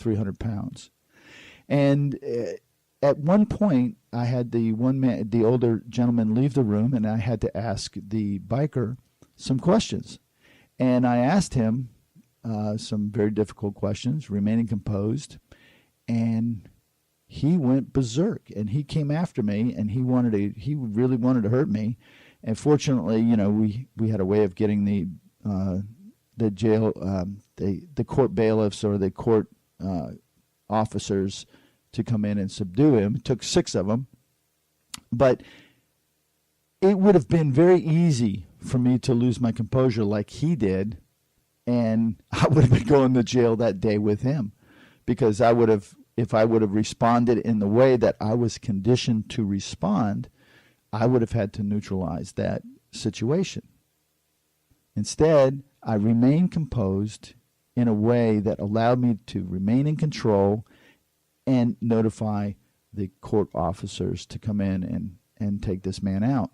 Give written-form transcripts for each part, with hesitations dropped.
300 pounds. And at one point, I had the older gentleman leave the room, and I had to ask the biker some questions. And I asked him some very difficult questions, remaining composed, and he went berserk, and he came after me, and he really wanted to hurt me. And fortunately, we had a way of getting the court bailiffs or the court officers to come in and subdue him. It took 6 of them, but it would have been very easy for me to lose my composure like he did, and I would have been going to jail that day with him, because if I would have responded in the way that I was conditioned to respond, I would have had to neutralize that situation. Instead, I remained composed in a way that allowed me to remain in control and notify the court officers to come in and take this man out.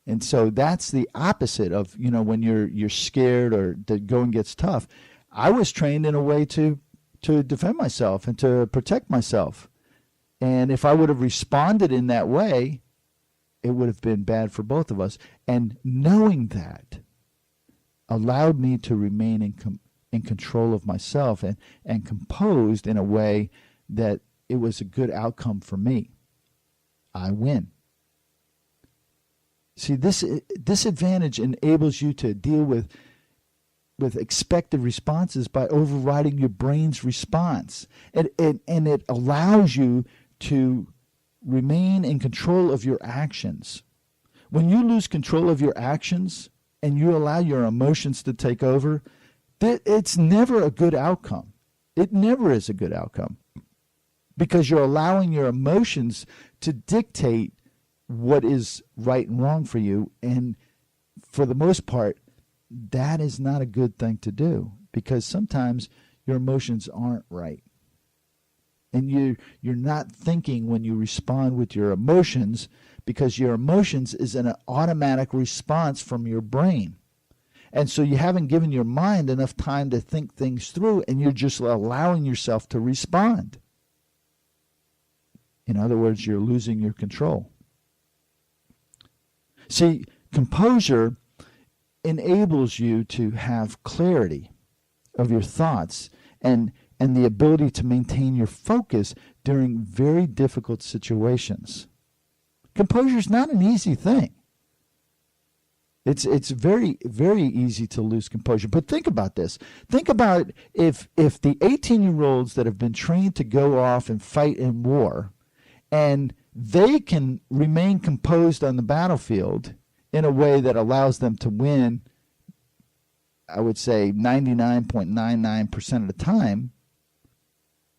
And so that's the opposite of, when you're scared or the going gets tough. I was trained in a way to defend myself and to protect myself. And if I would have responded in that way, it would have been bad for both of us. And knowing that allowed me to remain in control of myself and composed in a way that it was a good outcome for me. I win. See, this advantage enables you to deal with expected responses by overriding your brain's response. And it allows you to remain in control of your actions. When you lose control of your actions and you allow your emotions to take over, it's never a good outcome. It never is a good outcome, because you're allowing your emotions to dictate what is right and wrong for you. And for the most part, that is not a good thing to do, because sometimes your emotions aren't right. And you're not thinking when you respond with your emotions, because your emotions is an automatic response from your brain. And so you haven't given your mind enough time to think things through, and you're just allowing yourself to respond. In other words, you're losing your control. See, composure enables you to have clarity of your thoughts and the ability to maintain your focus during very difficult situations. Composure is not an easy thing. It's very, very easy to lose composure. But think about this. Think about if the 18-year-olds that have been trained to go off and fight in war, and they can remain composed on the battlefield in a way that allows them to win, I would say 99.99% of the time,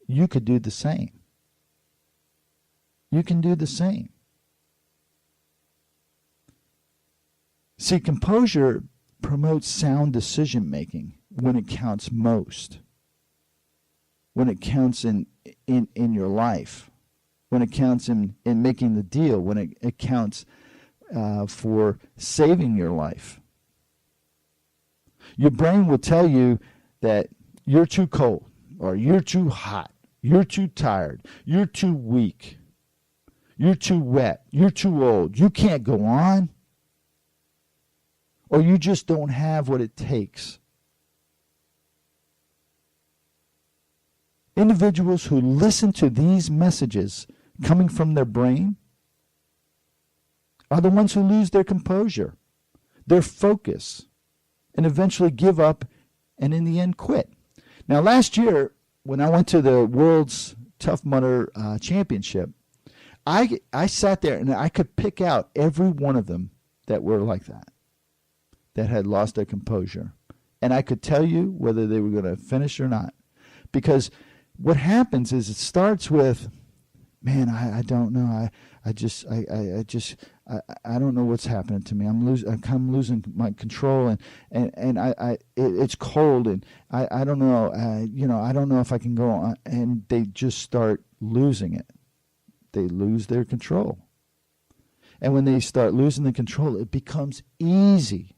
you could do the same. You can do the same. See, composure promotes sound decision making when it counts most. When it counts in your life. When it counts in making the deal. When it counts for saving your life. Your brain will tell you that you're too cold, or you're too hot, you're too tired, you're too weak, you're too wet, you're too old, you can't go on, or you just don't have what it takes. Individuals who listen to these messages coming from their brain are the ones who lose their composure, their focus, and eventually give up and in the end quit. Now, last year, when I went to the World's Tough Mudder Championship, I sat there and I could pick out every one of them that were like that had lost their composure. And I could tell you whether they were going to finish or not. Because what happens is it starts with, man, I don't know. I don't know what's happening to me. I'm kind of losing my control, and it's cold, and I don't know. I don't know if I can go on. And they just start losing it. They lose their control, and when they start losing the control, it becomes easy.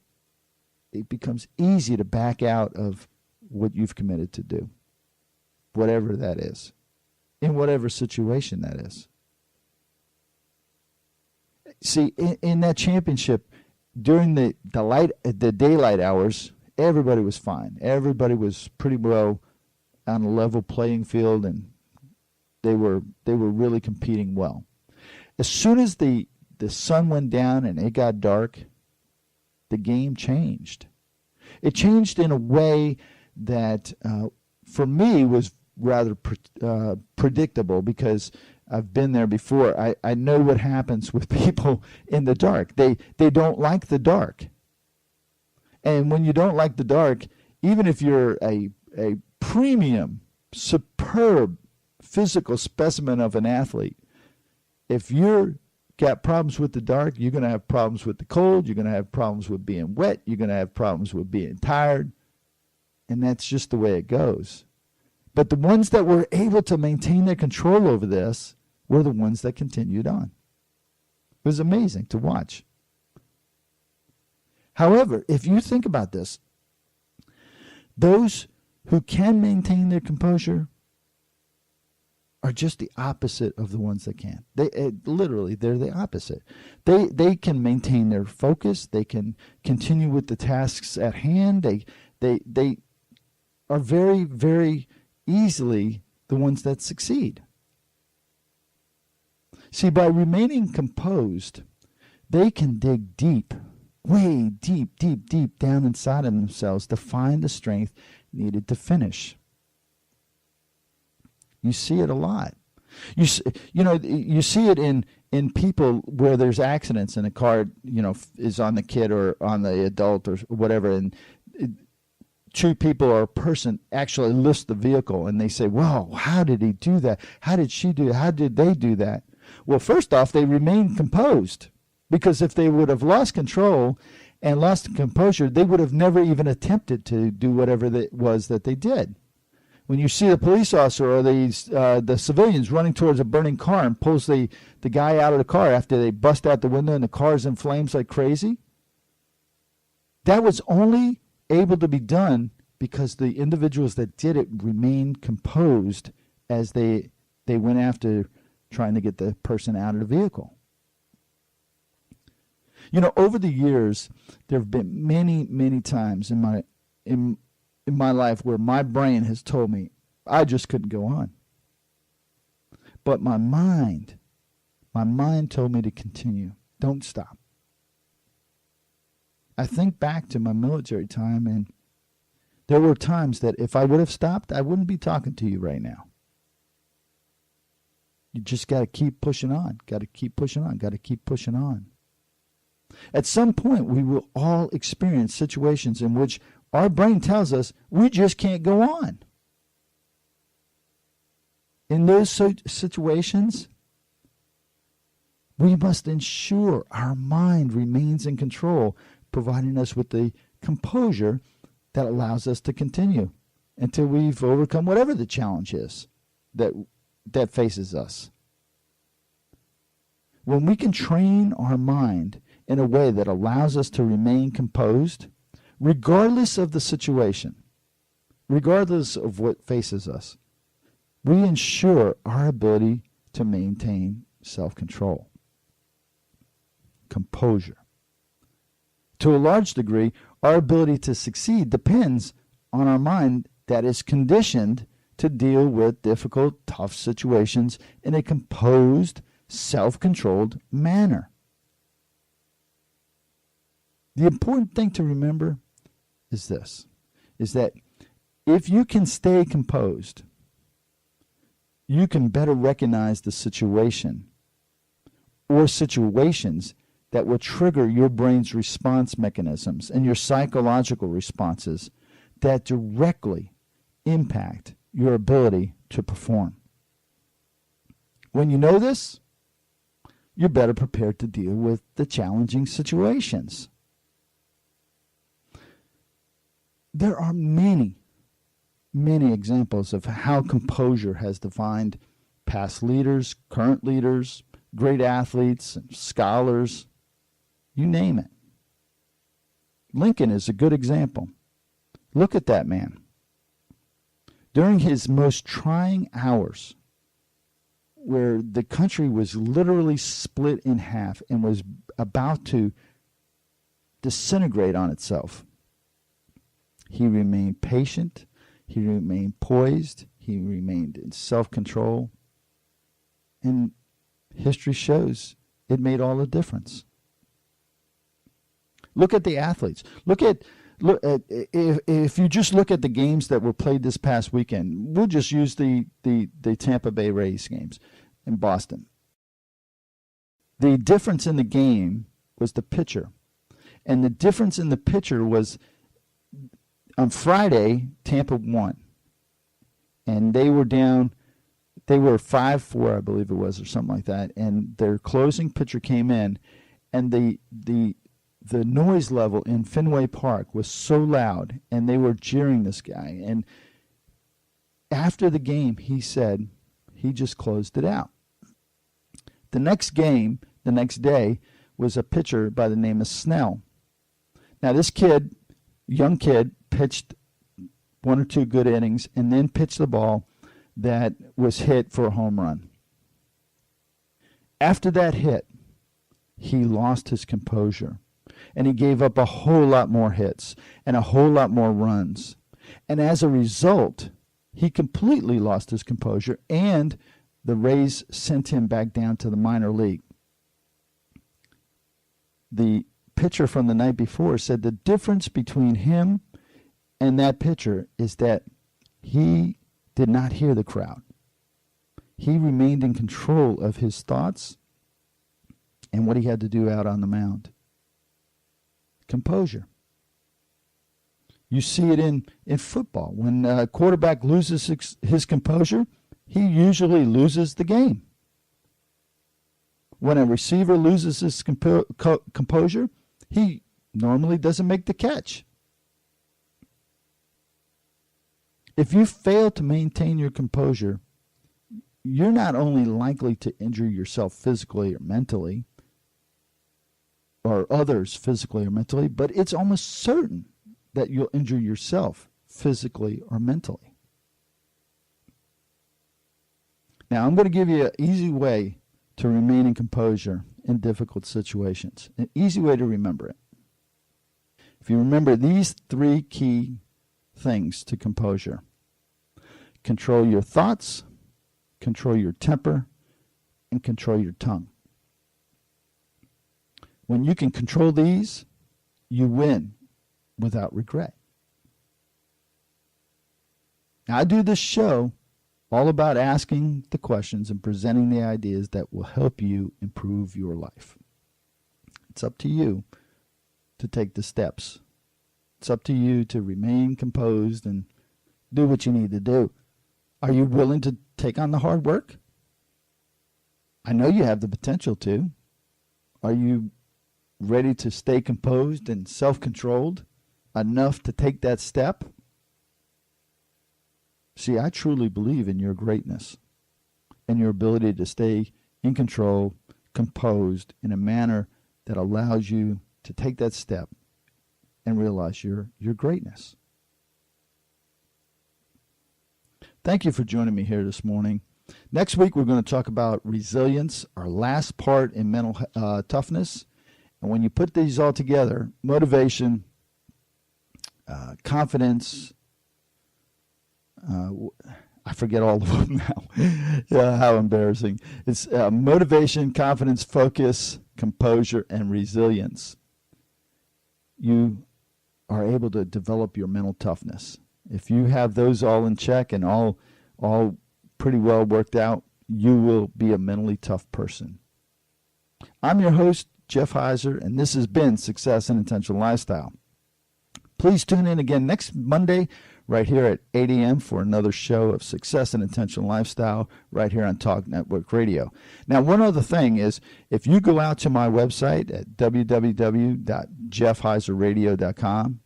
It becomes easy to back out of what you've committed to do. whatever that is, in whatever situation that is. See, in that championship, during the daylight hours, everybody was fine. Everybody was pretty well on a level playing field, and they were really competing well. As soon as the sun went down and it got dark, the game changed. It changed in a way that, for me, was rather predictable, because I've been there before. I know what happens with people in the dark. They don't like the dark. And when you don't like the dark, even if you're a premium, superb physical specimen of an athlete, if you're got problems with the dark, you're going to have problems with the cold, you're going to have problems with being wet, you're going to have problems with being tired, and that's just the way it goes. But the ones that were able to maintain their control over this were the ones that continued on. It was amazing to watch. However, if you think about this, those who can maintain their composure are just the opposite of the ones that can't. Literally, they're the opposite. They can maintain their focus. They can continue with the tasks at hand. They are very, very easily the ones that succeed. See, by remaining composed, they can dig deep, way deep, deep, deep down inside of themselves to find the strength needed to finish. You see it a lot. You see it in people where there's accidents and a car, is on the kid or on the adult or whatever, and two people or a person actually lifts the vehicle, and they say, "Wow, how did he do that? How did she do that? How did they do that?" Well, first off, they remained composed, because if they would have lost control and lost composure, they would have never even attempted to do whatever it was that they did. When you see the police officer or the civilians running towards a burning car and pulls the guy out of the car after they bust out the window and the car's in flames like crazy, that was only able to be done because the individuals that did it remained composed as they went after trying to get the person out of the vehicle. Over the years, there have been many, many times in my life where my brain has told me I just couldn't go on. But my mind told me to continue. Don't stop. I think back to my military time, and there were times that if I would have stopped, I wouldn't be talking to you right now. You just got to keep pushing on. Got to keep pushing on. Got to keep pushing on. At some point, we will all experience situations in which our brain tells us we just can't go on. In those situations, we must ensure our mind remains in control, providing us with the composure that allows us to continue until we've overcome whatever the challenge is that faces us. When we can train our mind in a way that allows us to remain composed, regardless of the situation, regardless of what faces us, we ensure our ability to maintain self-control, composure. To a large degree, our ability to succeed depends on our mind that is conditioned to deal with difficult, tough situations in a composed, self-controlled manner. The important thing to remember is this, is that if you can stay composed, you can better recognize the situation or situations that will trigger your brain's response mechanisms and your psychological responses that directly impact your ability to perform. When you know this, you're better prepared to deal with the challenging situations. There are many, many examples of how composure has defined past leaders, current leaders, great athletes, scholars, you name it. Lincoln is a good example. Look at that man. during his most trying hours, where the country was literally split in half and was about to disintegrate on itself, he remained patient, he remained poised, he remained in self-control, and history shows it made all the difference. Look at the athletes. Look at if you just look at the games that were played this past weekend. We'll just use the Tampa Bay Rays games in Boston. The difference in the game was the pitcher. And the difference in the pitcher was on Friday, Tampa won. And they were down, they were 5-4, I believe it was, or something like that. And their closing pitcher came in, and the noise level in Fenway Park was so loud, and they were jeering this guy. And after the game, he said he just closed it out. The next game, the next day, was a pitcher by the name of Snell. Now, this kid, young kid, pitched 1 or 2 good innings and then pitched the ball that was hit for a home run. After that hit, he lost his composure, and he gave up a whole lot more hits and a whole lot more runs. And as a result, he completely lost his composure, and the Rays sent him back down to the minor league. The pitcher from the night before said the difference between him and that pitcher is that he did not hear the crowd. He remained in control of his thoughts and what he had to do out on the mound. Composure. You see it in football. When a quarterback loses his composure, he usually loses the game. When a receiver loses his composure, he normally doesn't make the catch. If you fail to maintain your composure, you're not only likely to injure yourself physically or mentally, or others physically or mentally, but it's almost certain that you'll injure yourself physically or mentally. Now, I'm going to give you an easy way to remain in composure in difficult situations. An easy way to remember it. If you remember these 3 key things to composure: control your thoughts, control your temper, and control your tongue. When you can control these, you win without regret. Now, I do this show all about asking the questions and presenting the ideas that will help you improve your life. It's up to you to take the steps. It's up to you to remain composed and do what you need to do. Are you willing to take on the hard work? I know you have the potential to. Are you ready to stay composed and self-controlled enough to take that step? See, I truly believe in your greatness and your ability to stay in control, composed in a manner that allows you to take that step and realize your greatness. Thank you for joining me here this morning. Next week, we're going to talk about resilience, our last part in mental toughness. And when you put these all together, motivation, confidence, I forget all of them now. Yeah, how embarrassing. It's motivation, confidence, focus, composure, and resilience. You are able to develop your mental toughness. If you have those all in check and all pretty well worked out, you will be a mentally tough person. I'm your host, Jeff Heiser, and this has been Success and Intentional Lifestyle. Please tune in again next Monday right here at 8 a.m. for another show of Success and Intentional Lifestyle right here on Talk Network Radio. Now, one other thing is, if you go out to my website at www.jeffheiserradio.com,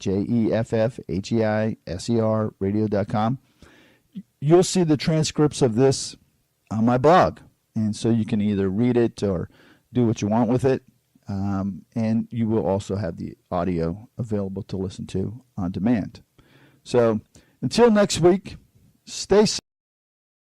JEFFHEISER radio.com, you'll see the transcripts of this on my blog. And so you can either read it or do what you want with it. And you will also have the audio available to listen to on demand. So until next week, Stay safe.